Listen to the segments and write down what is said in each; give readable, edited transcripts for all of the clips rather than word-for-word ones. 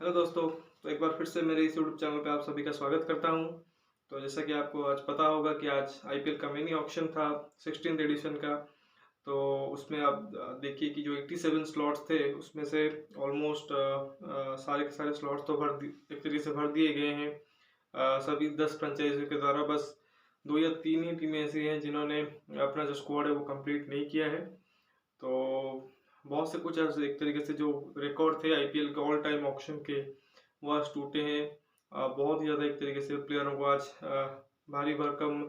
Hello दोस्तों। तो एक बार फिर से मेरे इस यूट्यूब चैनल पे आप सभी का स्वागत करता हूं। तो जैसा कि आपको आज पता होगा कि आज आईपीएल का मिनी ऑक्शन था 16th एडिशन का। तो उसमें आप देखिए कि जो 87 स्लॉट्स थे उसमें से ऑलमोस्ट सारे के सारे स्लॉट्स तो एक तरीके से भर दिए गए हैं। सभी 10 फ्रेंचाइजी के द्वारा बस 2 या 3 ही टीमें ऐसी हैं जिन्होंने अपना जो स्क्वाड है वो कंप्लीट नहीं किया है। तो बहुत से कुछ ऐसे एक तरीके से जो रिकॉर्ड थे आईपीएल के ऑल टाइम ऑक्शन के वो आज टूटे हैं। बहुत ही ज़्यादा एक तरीके से प्लेयरों को आज भारी भरकम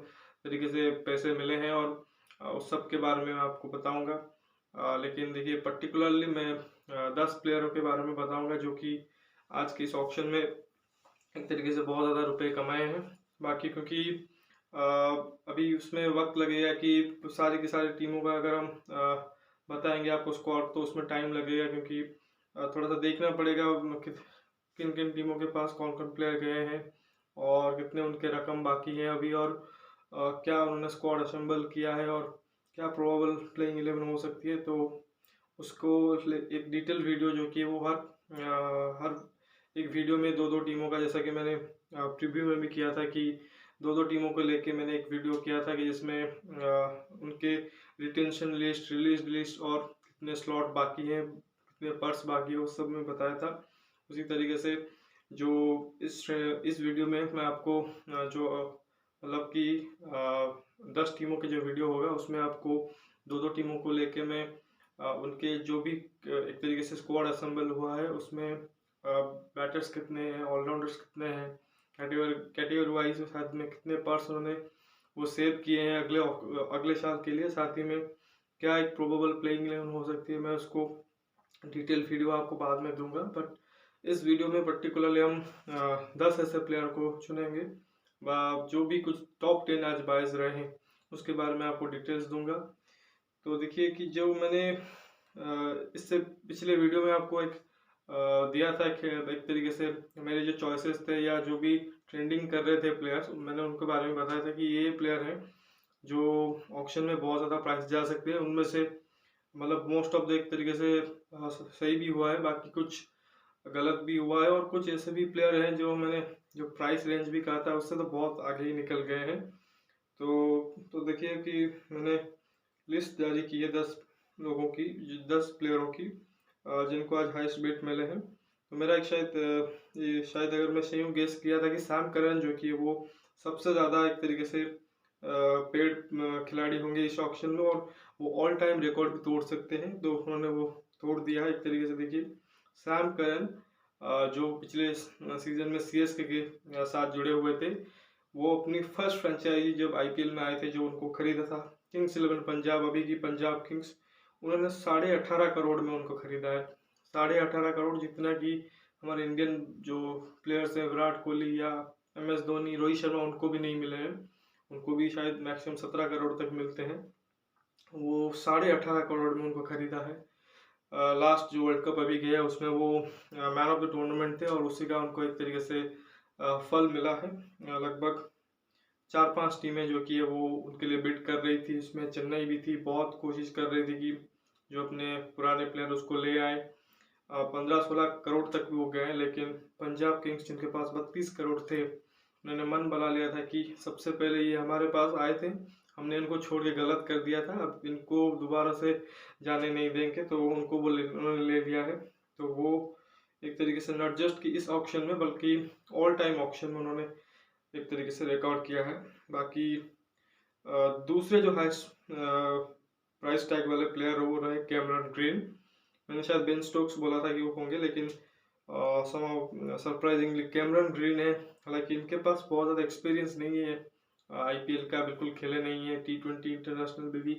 तरीके से पैसे मिले हैं और उस सब के बारे में मैं आपको बताऊंगा। लेकिन देखिए पर्टिकुलरली मैं 10 प्लेयरों के बारे में बताऊंगा जो कि आज के इस ऑक्शन में एक तरीके से बहुत ज़्यादा रुपए कमाए हैं। बाकी क्योंकि अ, अभी उसमें वक्त लगेगा कि सारी की सारी टीमों का अगर हम बताएंगे आपको स्क्वाड तो उसमें टाइम लगेगा क्योंकि थोड़ा सा देखना पड़ेगा किन किन टीमों के पास कौन कौन प्लेयर गए हैं और कितने उनके रकम बाकी हैं अभी और क्या उन्होंने स्क्वाड असेंबल किया है और क्या प्रोबेबल प्लेइंग 11 हो सकती है। तो उसको एक डिटेल वीडियो जो कि वो हर एक वीडियो में दो दो टीमों का, जैसा कि मैंने प्रीव्यू में भी किया था कि दो दो टीमों को लेके मैंने एक वीडियो किया था कि जिसमें उनके रिटेंशन लिस्ट, रिलीज लिस्ट और कितने स्लॉट बाकी हैं, कितने पर्स बाकी है, उस सब में बताया था। उसी तरीके से जो इस वीडियो में मैं आपको जो मतलब कि 10 टीमों के जो वीडियो होगा उसमें आपको दो दो टीमों को लेके मैं उनके जो भी एक तरीके से स्क्वाड असेंबल हुआ है उसमें बैटर्स कितने हैं, ऑलराउंडर्स कितने हैं, कैटेगरी वाइज साथ में कितने पर्स उन्होंने वो सेव किए हैं अगले अगले साल के लिए, साथ ही में क्या एक प्रोबेबल प्लेइंग 11 हो सकती है, मैं उसको डिटेल वीडियो आपको बाद में दूंगा। बट इस वीडियो में पर्टिकुलरली हम 10 ऐसे प्लेयर को चुनेंगे जो भी कुछ टॉप 10 आज बायज रहे हैं उसके बारे में आपको डिटेल्स दूंगा। तो देखिए कि जो मैंने इससे पिछले वीडियो में आपको एक दिया था एक तरीके से मेरे जो चॉइसेस थे या जो भी ट्रेंडिंग कर रहे थे प्लेयर्स, मैंने उनके बारे में बताया था कि ये प्लेयर हैं जो ऑक्शन में बहुत ज़्यादा प्राइस जा सकते हैं। उनमें से मतलब मोस्ट ऑफ द एक तरीके से सही भी हुआ है, बाकी कुछ गलत भी हुआ है और कुछ ऐसे भी प्लेयर हैं जो मैंने जो प्राइस रेंज भी कहा था उससे तो बहुत आगे ही निकल गए हैं। तो देखिए कि मैंने लिस्ट जारी की है 10 लोगों की, 10 प्लेयरों की जिनको आज हाईएस्ट बेट मिले हैं। तो मेरा एक ये शायद अगर मैं सही हूँ गेस किया था कि सैम करन जो कि वो सबसे ज़्यादा एक तरीके से पेड खिलाड़ी होंगे इस ऑक्शन में और वो ऑल टाइम रिकॉर्ड भी तोड़ सकते हैं, तो उन्होंने वो तोड़ दिया है एक तरीके से। देखिए सैम करन जो पिछले सीजन में सीएसके के साथ जुड़े हुए थे, वो अपनी फर्स्ट फ्रेंचाइजी जब आईपीएल में आए थे जो उनको खरीदा था किंग्स 11 पंजाब, अभी की पंजाब किंग्स, उन्होंने 18.5 करोड़ में उनको खरीदा है। 18.5 करोड़ जितना कि हमारे इंडियन जो प्लेयर्स हैं विराट कोहली या एमएस धोनी, रोहित शर्मा, उनको भी नहीं मिले हैं। उनको भी शायद मैक्सिमम 17 करोड़ तक मिलते हैं। वो 18.5 करोड़ में उनको खरीदा है। लास्ट जो वर्ल्ड कप अभी गया उसमें वो मैन ऑफ द टूर्नामेंट थे और उसी का उनको एक तरीके से फल मिला है। लगभग 4-5 टीमें जो कि वो उनके लिए बिड कर रही थी, इसमें चेन्नई भी थी, बहुत कोशिश कर रही थी कि जो अपने पुराने प्लेयर उसको ले आए। 15-16 करोड़ तक भी वो गए, लेकिन पंजाब किंग्स जिनके पास 32 करोड़ थे उन्होंने मन बना लिया था कि सबसे पहले ये हमारे पास आए थे, हमने इनको छोड़ के गलत कर दिया था, अब इनको दोबारा से जाने नहीं देंगे, तो उनको उन्होंने ले लिया है। तो वो एक तरीके से नॉट जस्ट कि इस ऑक्शन में बल्कि ऑल टाइम ऑक्शन में उन्होंने एक तरीके से रिकॉर्ड किया है। बाकी दूसरे जो हाईएस्ट प्राइस टैग वाले प्लेयर वो रहे कैमरन ग्रीन। मैंने शायद बेन स्टोक्स बोला था कि वो होंगे, लेकिन सरप्राइजिंगली कैमरन ग्रीन है। हालांकि इनके पास बहुत ज़्यादा एक्सपीरियंस नहीं है, आईपीएल का बिल्कुल खेले नहीं है, टी20 इंटरनेशनल में भी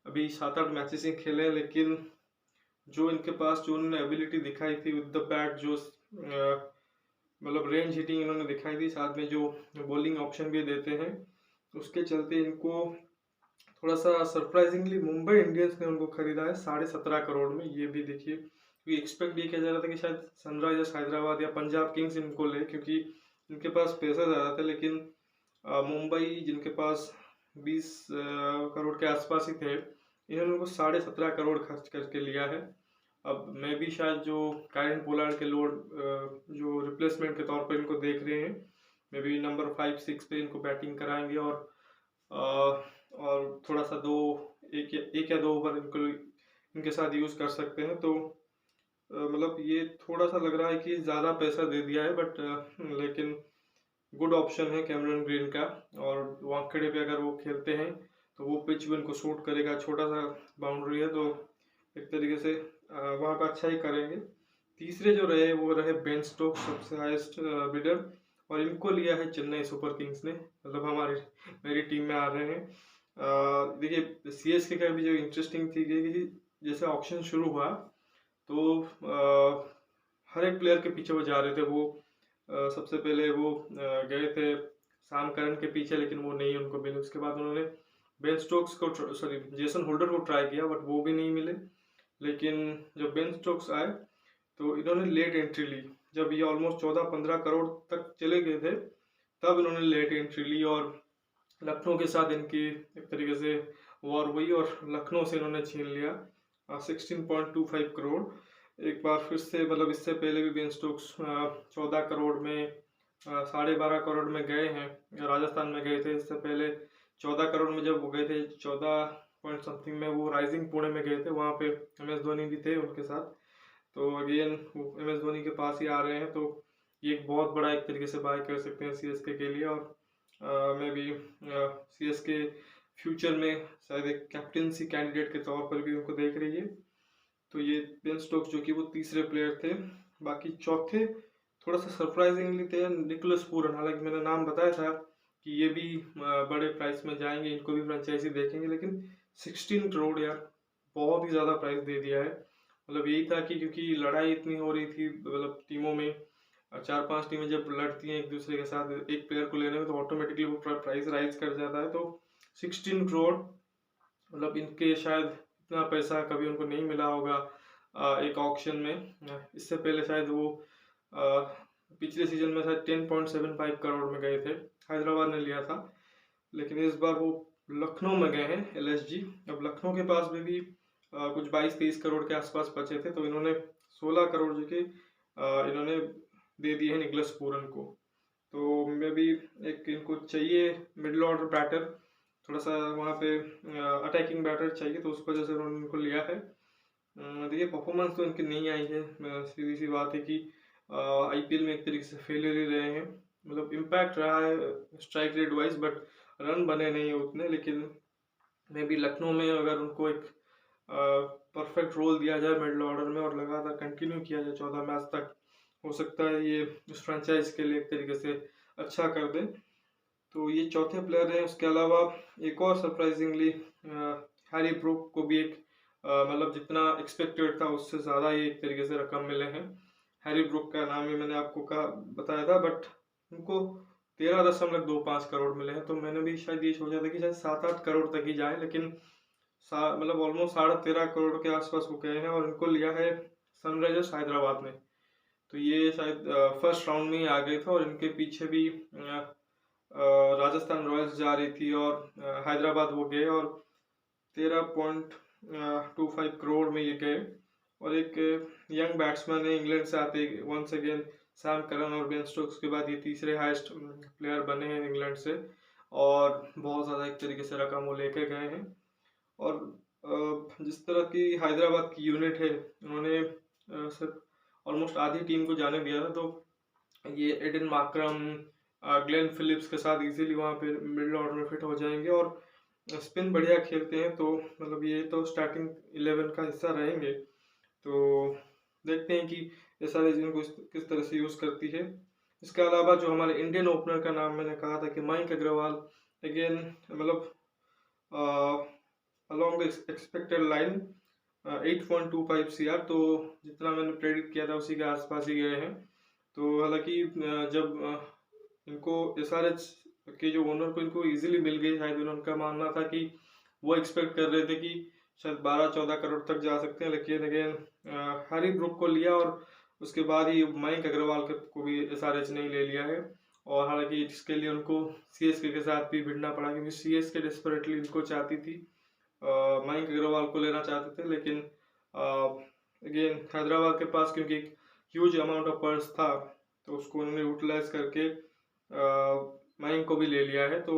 अभी 7-8 मैचेस ही खेले हैं, लेकिन जो इनके पास जो उन्होंने एबिलिटी दिखाई थी विद द बैट, जो मतलब रेंज हिटिंग इन्होंने दिखाई थी, साथ में जो बॉलिंग ऑप्शन भी देते हैं, उसके चलते इनको थोड़ा सा सरप्राइजिंगली मुंबई इंडियंस ने उनको खरीदा है 17.5 करोड़ में। ये भी देखिए क्योंकि एक्सपेक्ट ये किया जा रहा था कि शायद सनराइजर्स हैदराबाद या पंजाब किंग्स इनको ले, क्योंकि इनके पास पैसा ज़्यादा था, लेकिन मुंबई जिनके पास 20 करोड़ के आसपास ही थे, इन्होंने उनको 17.5 करोड़ खर्च करके लिया है। अब मैं भी शायद जो कायरन पोलार्ड के जो रिप्लेसमेंट के तौर पर इनको देख रहे हैं, मे बी नंबर 5-6 पे इनको बैटिंग कराएंगे और थोड़ा सा एक या दो ओवर इनके साथ यूज़ कर सकते हैं। तो मतलब ये थोड़ा सा लग रहा है कि ज़्यादा पैसा दे दिया है, बट लेकिन गुड ऑप्शन है कैमरन ग्रीन का। और वानखेड़े पे अगर वो खेलते हैं तो वो पिच भी उनको सूट करेगा, छोटा सा बाउंड्री है, तो एक तरीके से वहाँ पे अच्छा ही करेंगे। तीसरे जो रहे वो रहे बेन स्टोक्स, सबसे हाईएस्ट बिडर, और इनको लिया है चेन्नई सुपर किंग्स ने, मतलब मेरी टीम में आ रहे हैं। देखिए सीएसके का भी जो इंटरेस्टिंग थी कि जैसे ऑक्शन शुरू हुआ तो हर एक प्लेयर के पीछे वो जा रहे थे। वो सबसे पहले वो गए थे सैम करन के पीछे, लेकिन वो नहीं उनको मिले। उसके बाद उन्होंने बेन स्टोक्स को जेसन होल्डर को ट्राई किया, बट वो भी नहीं मिले। लेकिन जब बेन स्टोक्स आए तो इन्होंने लेट एंट्री ली। जब ये ऑलमोस्ट 14-15 करोड़ तक चले गए थे तब इन्होंने लेट एंट्री ली, और लखनऊ के साथ इनकी एक तरीके से वॉर हुई और लखनऊ से इन्होंने छीन लिया 16.25 करोड़। एक बार फिर से, मतलब इससे पहले भी बेन स्टोक्स 14 करोड़ में 12.5 करोड़ में गए हैं, राजस्थान में गए थे। इससे पहले 14 करोड़ में जब वो गए थे, 14 पॉइंट समथिंग में वो राइजिंग पुणे में गए थे, वहाँ पे MS धोनी भी थे उनके साथ। तो अगेन वो MS धोनी के पास ही आ रहे हैं, तो ये एक बहुत बड़ा एक तरीके से बाय कर सकते हैं CSK के लिए। और मैं भी CSK फ्यूचर में शायद एक कैप्टनसी कैंडिडेट के तौर पर भी उनको देख रही है। तो ये बेन स्टोक्स जो कि वो तीसरे प्लेयर थे। बाकी चौथे थोड़ा सा सरप्राइजिंगली थे निकोलस पूरन। हालांकि मैंने नाम बताया था कि ये भी बड़े प्राइस में जाएंगे, इनको भी फ्रेंचाइजी देखेंगे, लेकिन 16 करोड़ यार, बहुत ही ज़्यादा प्राइस दे दिया है। मतलब यही था कि क्योंकि लड़ाई इतनी हो रही थी, मतलब टीमों में 4-5 टीमें जब लड़ती हैं एक दूसरे के साथ एक प्लेयर को लेने में, तो ऑटोमेटिकली वो प्राइस राइज कर जाता है। तो 16 करोड़, मतलब इनके शायद इतना पैसा कभी उनको नहीं मिला होगा एक ऑक्शन में। इससे पहले शायद वो पिछले सीजन में शायद 10.75 करोड़ में गए थे, हैदराबाद ने लिया था। लेकिन इस बार वो लखनऊ में गए हैं, LSG। अब लखनऊ के पास में भी कुछ 22-23 करोड़ के आसपास बचे थे, तो इन्होंने 16 करोड़ जो कि इन्होंने दे दिए हैं निकोलस पूरन को। तो मैं भी एक इनको चाहिए मिडिल ऑर्डर बैटर, थोड़ा सा वहाँ पे अटैकिंग बैटर चाहिए, तो उस वजह से उन्होंने इनको लिया है। देखिए परफॉर्मेंस तो इनकी नहीं आई है, सीधी सी बात है कि IPL में एक तरीके से फेलियर ही रहे हैं। मतलब इम्पैक्ट रहा है strike rate wise, but run बने नहीं है उतने। लेकिन मे बी लखनऊ में अगर उनको एक परफेक्ट रोल दिया जाए मिडिल ऑर्डर में और लगातार कंटिन्यू किया जाए 14 मैच तक, हो सकता है ये उस फ्रेंचाइज के लिए एक तरीके से अच्छा कर दे। तो ये चौथे प्लेयर हैं। उसके अलावा एक और सरप्राइजिंगली हैरी ब्रूक को भी एक मतलब जितना एक्सपेक्टेड था उससे ज़्यादा ही एक तरीके से रकम मिले हैं। हैरी ब्रूक का नाम ही मैंने आपको बताया था, बट उनको 13.25 करोड़ मिले हैं। तो मैंने भी शायद ये सोचा था कि शायद 7-8 करोड़ तक ही जाए, लेकिन मतलब ऑलमोस्ट 13.5 करोड़ के आसपास वो गए हैं, और इनको लिया है सनराइजर्स हैदराबाद ने। तो ये शायद फर्स्ट राउंड में ही आ गए थे, और इनके पीछे भी राजस्थान रॉयल्स जा रही थी और हैदराबाद वो गए, और 13.25 करोड़ में ये गए। और एक यंग बैट्समैन है इंग्लैंड से आते, वंस अगेन सैम करन और बेन स्टोक्स के बाद ये तीसरे हाईएस्ट प्लेयर बने हैं इंग्लैंड से, और बहुत ज़्यादा एक तरीके से रकम वो लेके गए हैं। और जिस तरह की हैदराबाद की यूनिट है, उन्होंने सिर्फ ऑलमोस्ट आधी टीम को जाने दिया था। तो ये एडन मार्करम, ग्लेन फिलिप्स के साथ इजीली वहाँ पे मिडिल ऑर्डर में फिट हो जाएंगे, और स्पिन बढ़िया खेलते हैं। तो मतलब ये तो स्टार्टिंग 11 का हिस्सा रहेंगे। तो देखते हैं कि SRH इनको किस तरह से यूज़ करती है। इसके अलावा जो हमारे इंडियन ओपनर का नाम मैंने कहा था कि मयंक अग्रवाल, अगेन मतलब along the expected line 8.25 CR, तो जितना मैंने प्रेडिक्ट किया था उसी के आसपास ही गए हैं। तो हालांकि जब इनको SRH के जो ओनर को इनको इजीली मिल गई, शायद उनका मानना था कि वो एक्सपेक्ट कर रहे थे कि शायद 12-14 करोड़ तक जा सकते हैं। लेकिन अगेन हैरी ब्रूक को लिया, और उसके बाद ही मयंक अग्रवाल को भी SRH ने ले लिया है। और हालांकि इसके लिए उनको CSK के साथ भी भिड़ना पड़ा, क्योंकि CSK डेस्परेटली इनको चाहती थी, मयंक अग्रवाल को लेना चाहते थे। लेकिन अगेन हैदराबाद के पास क्योंकि एक ह्यूज अमाउंट ऑफ पर्स था, तो उसको उन्होंने यूटिलाइज करके मयंक को भी ले लिया है। तो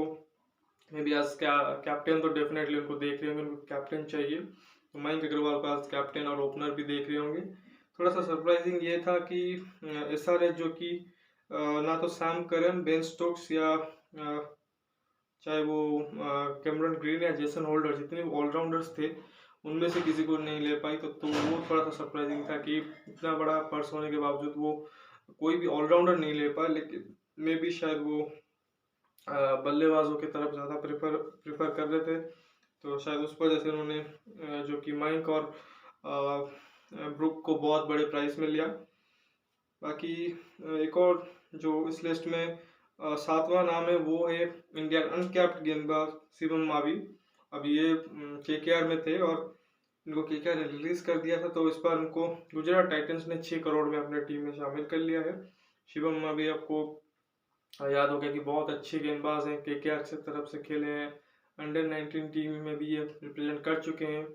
मे बी आज कैप्टन तो डेफिनेटली उनको देख रहे होंगे, उनको कैप्टन चाहिए, तो मयंक अग्रवाल को आज कैप्टन और ओपनर भी देख रहे होंगे। थोड़ा सा सरप्राइजिंग ये था कि SRH जो कि ना तो सैम करन, बेन स्टोक्स या चाहे वो कैमरन ग्रीन या जेसन होल्डर, जितने ऑलराउंडर्स थे उनमें से किसी को नहीं ले पाई। तो वो थोड़ा सा सरप्राइजिंग था कि इतना बड़ा पर्स होने के बावजूद वो कोई भी ऑलराउंडर नहीं ले पाया। लेकिन मे भी शायद वो बल्लेबाजों की तरफ ज़्यादा प्रेफर कर रहे थे, तो शायद उस वजह से उन्होंने जो कि मयंक और ब्रुक को बहुत बड़े प्राइस में लिया। बाकी एक और जो इस लिस्ट में 7वां नाम है वो है इंडियन अनकैप्ड गेंदबाज शिवम मावी। अब ये KKR में थे और इनको KKR ने रिलीज कर दिया था, तो इस बार उनको गुजरात टाइटंस ने 6 करोड़ में अपने टीम में शामिल कर लिया है। शिवम मावी आपको याद होगा कि बहुत अच्छे गेंदबाज हैं, KKR की तरफ से खेले हैं, अंडर 19 टीम में भी ये रिप्रेजेंट कर चुके हैं।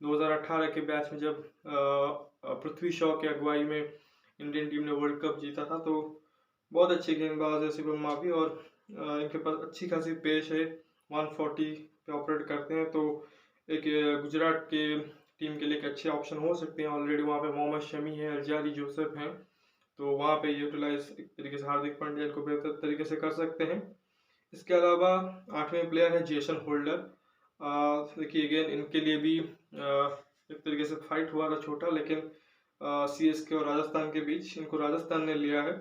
2018 के बैच में जब पृथ्वी शॉ की अगुवाई में इंडियन टीम ने वर्ल्ड कप जीता था, तो बहुत अच्छे गेंदबाज है शिवम मावी और इनके पास अच्छी खासी पेश है, 140 पे ऑपरेट करते हैं, तो एक गुजरात के टीम के लिए एक अच्छे ऑप्शन हो सकते हैं। ऑलरेडी वहाँ पे मोहम्मद शमी है, अलजारी जोसेफ हैं, तो वहाँ पे यूटिलाइज एक तरीके से हार्दिक पांड्या को बेहतर तरीके से कर सकते हैं। इसके अलावा 8वें प्लेयर है जेसन होल्डर। देखिए अगेन इनके लिए भी एक तरीके से फाइट हुआ था छोटा, लेकिन CSK और राजस्थान के बीच इनको राजस्थान ने लिया है,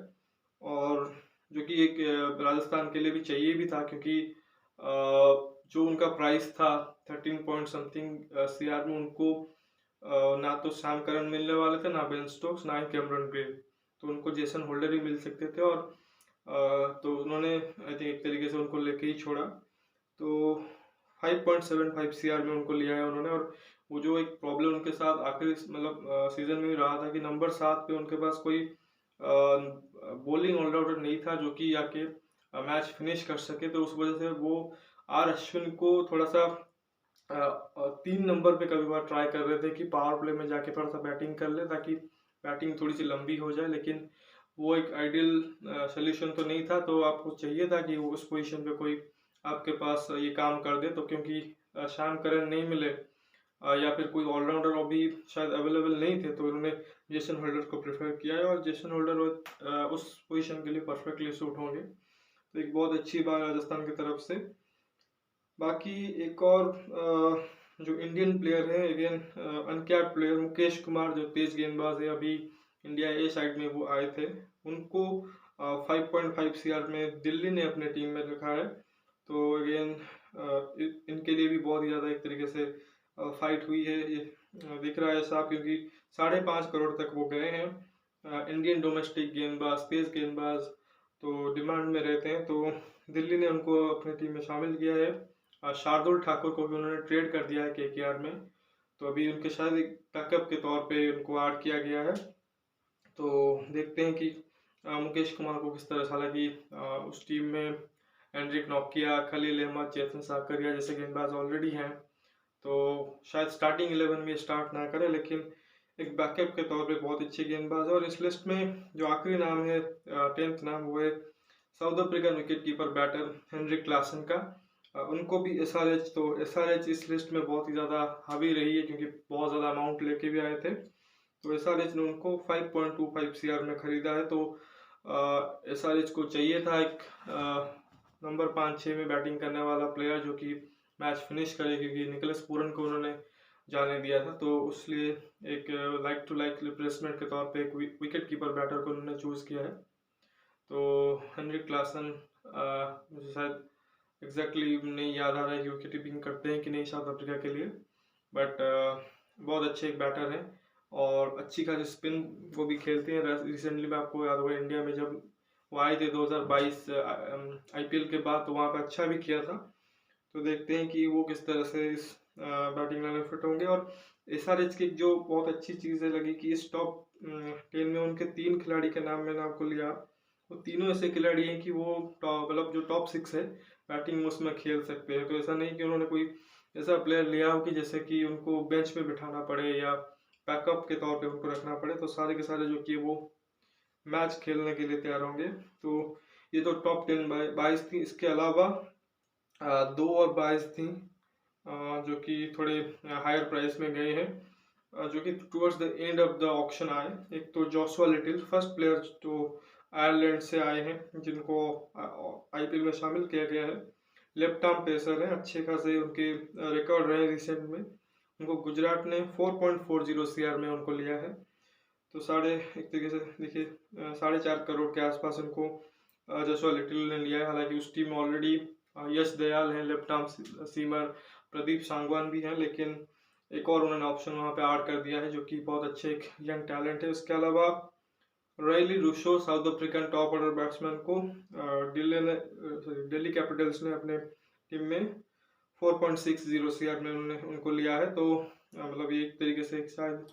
और जो कि एक राजस्थान के लिए भी चाहिए भी था, क्योंकि जो उनका प्राइस था 13 पॉइंट समथिंग CR में, उनको ना तो सैम करन मिलने वाले थे, ना बेन स्टोक्स, ना ही कैमरन ग्रीन, तो उनको जेसन होल्डर ही मिल सकते थे, और तो उन्होंने आई थिंक एक तरीके से उनको लेके ही छोड़ा। तो 5.75 CR में उनको लिया है उन्होंने। और वो जो एक प्रॉब्लम उनके साथ आखिरी मतलब सीजन में रहा था कि नंबर 7 पे उनके पास कोई बॉलिंग ऑलराउंडर नहीं था जो कि आके मैच फिनिश कर सके, तो उस वजह से वो अश्विन को थोड़ा सा 3 नंबर पे कभी बार ट्राई कर रहे थे कि पावर प्ले में जाके थोड़ा सा बैटिंग कर ले, ताकि बैटिंग थोड़ी सी लंबी हो जाए, लेकिन वो एक आइडियल सोल्यूशन तो नहीं था। तो आपको चाहिए था कि उस पोजीशन पे कोई आपके पास ये काम कर दे, तो क्योंकि शाम करन नहीं मिले या फिर कोई ऑलराउंडर अभी शायद अवेलेबल नहीं थे, तो उन्होंने जेसन होल्डर को प्रेफर किया है, और जेसन होल्डर उस पोजीशन के लिए परफेक्टली सूट होंगे, तो एक बहुत अच्छी बात राजस्थान की तरफ से। बाकी एक और जो इंडियन प्लेयर है again uncapped player Mukesh Kumar, जो तेज गेंदबाज है, अभी इंडिया ए साइड में वो आए थे, उनको 5.5 CR में दिल्ली ने अपने टीम में रखा है। तो अगेन इनके लिए भी बहुत ही ज़्यादा एक तरीके से फाइट हुई है, ये दिख रहा है साफ, क्योंकि 5.5 करोड़ तक वो गए हैं। इंडियन डोमेस्टिक गेंदबाज, तेज गेंदबाज तो डिमांड में रहते हैं, तो दिल्ली ने उनको अपनी टीम में शामिल किया है। शार्दुल ठाकुर को भी उन्होंने ट्रेड कर दिया है KKR में, तो अभी उनके शायद एक बैकअप के तौर पे उनको ऐड किया गया है। तो देखते हैं कि मुकेश कुमार को किस तरह से, हालांकि उस टीम में एंड्रिक नोकिया, खलील अहमद, चेतन साकरिया जैसे गेंदबाज ऑलरेडी हैं, तो शायद स्टार्टिंग 11 में स्टार्ट ना करे, लेकिन एक बैकअप के तौर पे बहुत अच्छे गेंदबाज है। और इस लिस्ट में जो आखिरी नाम है 10th नाम, वो है South African wicket keeper batter Heinrich Klaasen का। उनको भी SRH, तो SRH इस लिस्ट में बहुत ही ज़्यादा हावी रही है, क्योंकि बहुत ज़्यादा अमाउंट लेके भी आए थे, तो SRH ने उनको 5.25 CR में खरीदा है। तो SRH को चाहिए था एक नंबर 5-6 में बैटिंग करने वाला प्लेयर जो कि मैच फिनिश करे, क्योंकि निकोलस पूरन को उन्होंने जाने दिया था, तो इसलिए एक लाइक टू लाइक रिप्लेसमेंट के तौर पे एक विकेट कीपर बैटर को उन्होंने चूज़ किया है। तो हेनरिक क्लासन मुझे शायद एग्जैक्टली नहीं याद आ रहा है कि विकेट कीपिंग करते हैं कि नहीं साउथ अफ्रीका के लिए, बट बहुत अच्छे एक बैटर हैं और अच्छी खासी स्पिन वो भी खेलते हैं। रिसेंटली में आपको याद होगा इंडिया में जब वो आए थे 2022 IPL के बाद, तो वहाँ पे अच्छा भी किया था। तो देखते हैं कि वो किस तरह से इस बैटिंग लाइन में फिट होंगे। और SRH की जो बहुत अच्छी चीज़ है लगी कि इस टॉप 10 में उनके 3 खिलाड़ी के नाम मैंने आपको लिया, वो तीनों ऐसे खिलाड़ी हैं कि वो मतलब जो टॉप 6 है बैटिंग में उसमें खेल सकते हैं। तो ऐसा नहीं कि उन्होंने कोई ऐसा प्लेयर लिया हो कि जैसे कि उनको बेंच पे बिठाना पड़े या बैकअप के तौर पे उनको रखना पड़े, तो सारे के सारे जो कि वो मैच खेलने के लिए तैयार होंगे। तो ये तो टॉप 10 22 थी। इसके अलावा 2 और 22 थी जो कि थोड़े हायर प्राइस में गए हैं, जो कि towards the end of the auction आए। एक तो जोशुआ लिटिल, फर्स्ट प्लेयर जो आयरलैंड से आए हैं जिनको आईपीएल में शामिल किया गया है। लेफ्ट आर्म पेसर हैं, अच्छे खासे उनके रिकॉर्ड रहे रिसेंट में। उनको गुजरात ने 4.40 सीआर में उनको लिया है। तो एक तरीके से देखिए 4.5 करोड़ के आसपास उनको जोशुआ लिटिल ने लिया है। हालांकि उस टीम में ऑलरेडी यश दयाल हैं, left arm seamer, Pradeep Sangwan भी हैं, लेकिन एक और उन्होंने ऑप्शन वहां पे ऐड कर दिया है जो कि बहुत अच्छे एक यंग टैलेंट है। इसके अलावा Rilee Rossouw, South African top order batsman को दिल्ली कैपिटल्स ने अपने टीम में 4.60 सीआर में उनको लिया है। तो मतलब ये एक तरीके से शायद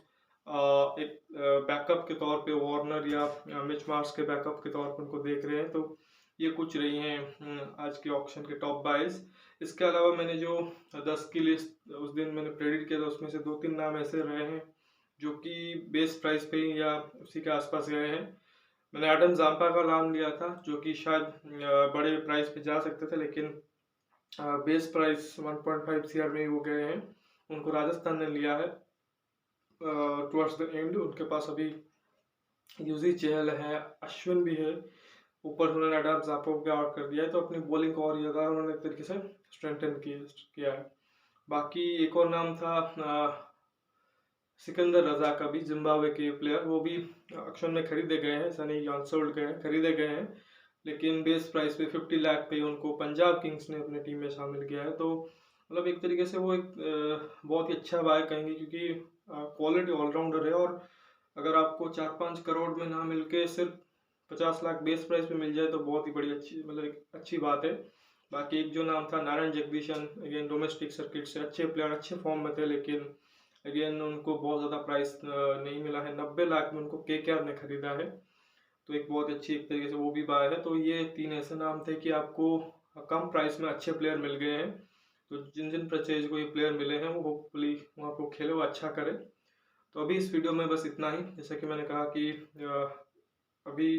एक बैकअप के तौर पे वार्नर या मिच मार्श के बैकअप के तौर पर उनको देख रहे हैं। तो ये कुछ रही हैं आज के ऑक्शन के टॉप 22। इसके अलावा मैंने जो 10 की लिस्ट उस दिन मैंने प्रेडिक्ट किया था, उसमें से 2-3 नाम ऐसे रहे हैं जो कि बेस प्राइस पे ही या उसी के आसपास गए हैं। मैंने एडम जाम्पा का नाम लिया था जो कि शायद बड़े प्राइस पे जा सकते थे, लेकिन बेस प्राइस 1.5 सीआर में ही वो गए हैं। उनको राजस्थान ने लिया है टुवर्ड्स द एंड। उनके पास अभी यूजी चहल है, अश्विन भी है, ऊपर उन्होंने एडम जाम्पा को आउट कर दिया है। तो अपनी बॉलिंग को और ज़्यादा उन्होंने एक तरीके से स्ट्रेंथन किया है। बाकी एक और नाम था सिकंदर रजा का भी, जिम्बाब्वे के प्लेयर, वो भी ऑक्शन में खरीदे गए हैं, सनी अनसोल्ड गए हैं, खरीदे गए हैं, लेकिन बेस प्राइस पे 50 लाख पे उनको पंजाब किंग्स ने अपने टीम में शामिल किया है। तो मतलब एक तरीके से वो एक बहुत ही अच्छा बाय कहेंगे, क्योंकि क्वालिटी ऑलराउंडर है। और अगर आपको 4-5 करोड़ में ना मिलके सिर्फ 50 लाख बेस प्राइस पे मिल जाए तो बहुत ही बड़ी अच्छी मतलब एक अच्छी बात है। बाकी एक जो नाम था Narayan Jagadeesan, again domestic circuit से अच्छे प्लेयर, अच्छे फॉर्म में थे, लेकिन अगेन उनको बहुत ज़्यादा प्राइस नहीं मिला है। 90 लाख में उनको केकेआर ने खरीदा है। तो एक बहुत अच्छी एक तरीके से वो भी बाय है। तो ये 3 ऐसे नाम थे कि आपको कम प्राइस में अच्छे प्लेयर मिल गए हैं। तो जिन जिन परचेज को ये प्लेयर मिले हैं वो होपफुली वहाँ को खेले, वो अच्छा करे। तो अभी इस वीडियो में बस इतना ही। जैसा कि मैंने कहा कि अभी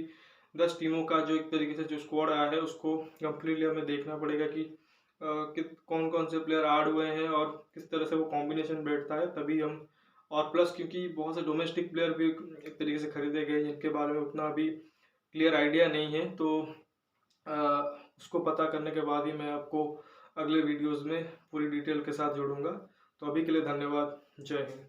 10 टीमों का जो एक तरीके से जो स्क्वाड आया है उसको कम्प्लीटली हमें देखना पड़ेगा कि कौन कौन से प्लेयर ऐड हुए हैं और किस तरह से वो कॉम्बिनेशन बैठता है, तभी हम। और प्लस क्योंकि बहुत से डोमेस्टिक प्लेयर भी एक तरीके से खरीदे गए जिनके बारे में उतना अभी क्लियर आइडिया नहीं है, तो उसको पता करने के बाद ही मैं आपको अगले वीडियोस में पूरी डिटेल के साथ जोड़ूंगा। तो अभी के लिए धन्यवाद। जय हिंद।